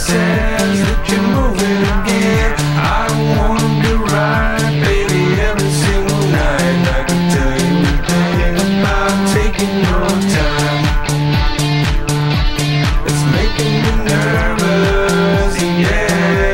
says that you're moving again. I don't wanna be right, baby, every single night. I can tell you anything about taking your time. It's making me nervous, yeah.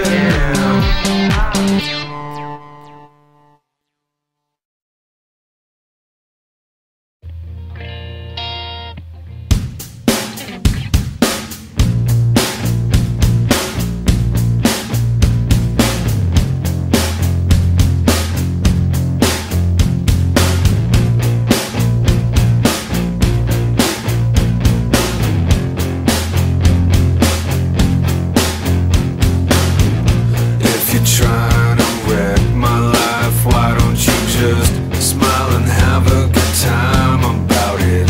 Trying to wreck my life, why don't you just smile and have a good time about it?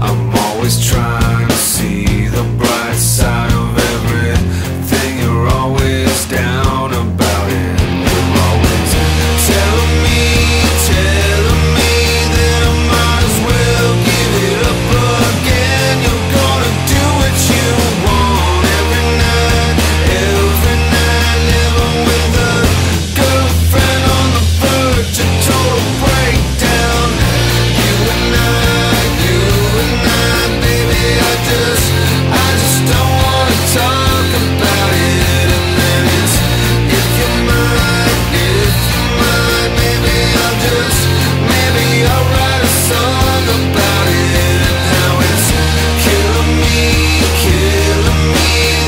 I'm always trying to see the bright side of everything. You're always down about it. You're always telling me that I might as well give it up again. You're gonna do what you want every night, every night. Living with a girlfriend on the verge of total breakdown. You and I, baby, I just don't wanna talk about it. And then it's, if you mind, maybe I'll write a song about it. And how it's killing me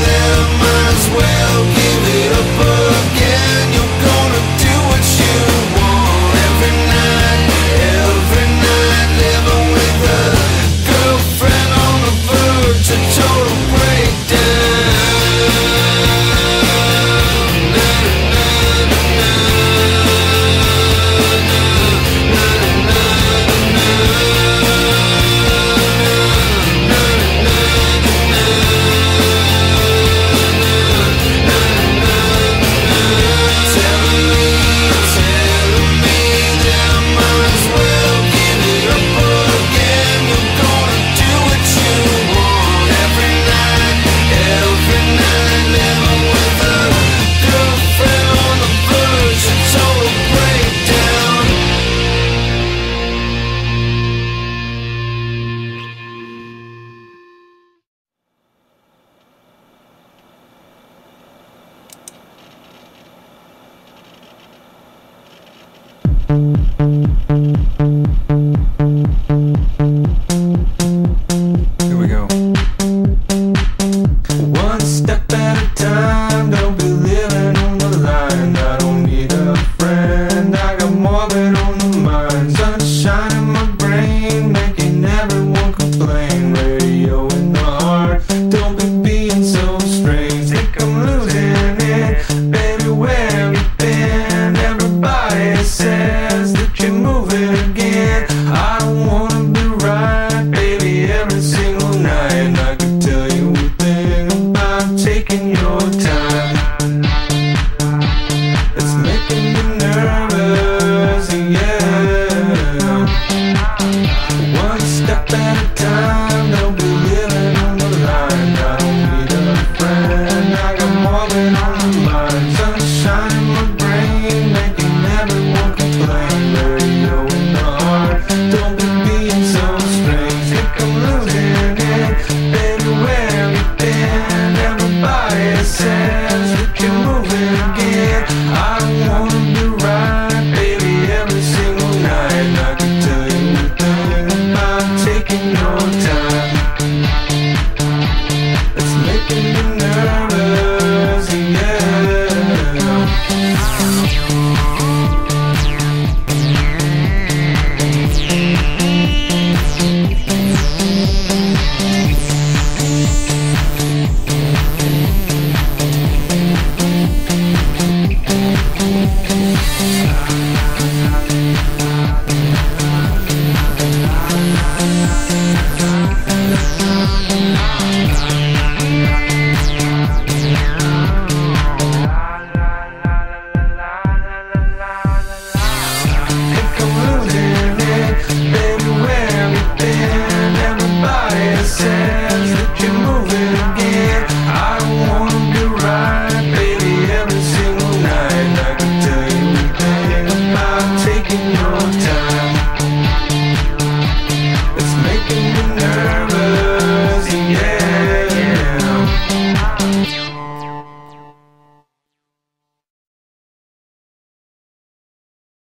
that I might as well give it up again. You're gonna do what you want every night, living with a girlfriend on the verge of total breakdown. Telling me that I might as well give it up again. You're gonna do what you want every night, living with a girlfriend on the verge of total breakdown. Here we go. One step at a time, don't be living on the line. I don't need a friend, I got morbid on the mind. Sunshine in my brain, making everyone complain. Radio in the heart, don't be being so strange. Think I'm losing it, baby, where have you been? Everybody says that you're moving again. I don't wanna be right, baby, every single night. I can tell you a thing about taking your time. It's making me nervous, yeah. One step at a time, don't be living on the line. I don't need a friend, I got more than on the mind. Sunshine in my brain, making everyone complain. Radio in the heart, don't be being so strange. Think I'm losing it, baby, where have you been? Everybody says